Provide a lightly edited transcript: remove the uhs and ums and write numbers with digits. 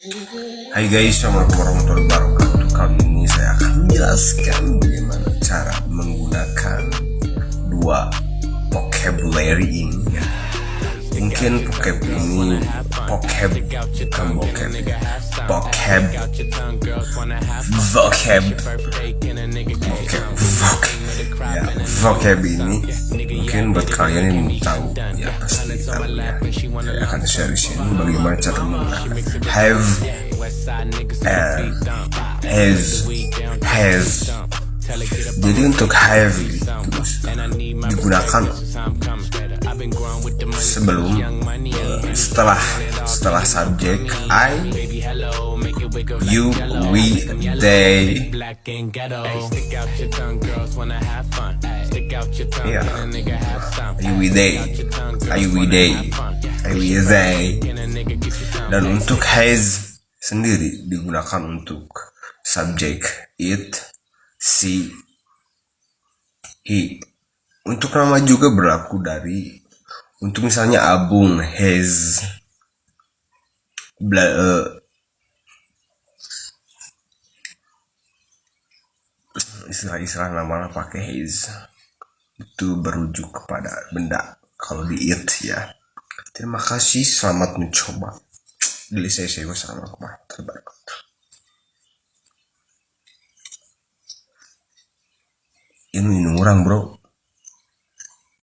Hai guys, assalamualaikum warahmatullahi wabarakatuh. Kali ini saya akan menjelaskan bagaimana cara menggunakan dua vocabulary ini. Mungkin vocab ini vocab bukan vocab, vocab vocab ya, vocab ini mungkin buat kalian yang tahu ya pasti tahu ya. Saya akan share di sini bagaimana cara menggunakan have and has. Jadi untuk have itu digunakan sebelum setelah subjek I, you, we, they. Yeah. I, we, they. Dan untuk has sendiri digunakan untuk subjek it, she, he. Untuk nama juga berlaku untuk misalnya Abung has istilah nama pakai has itu berujuk kepada benda kalau di it ya. Terima kasih, selamat mencoba. Wassalamualaikum warahmatullahi wabarakatuh. Ini orang bro.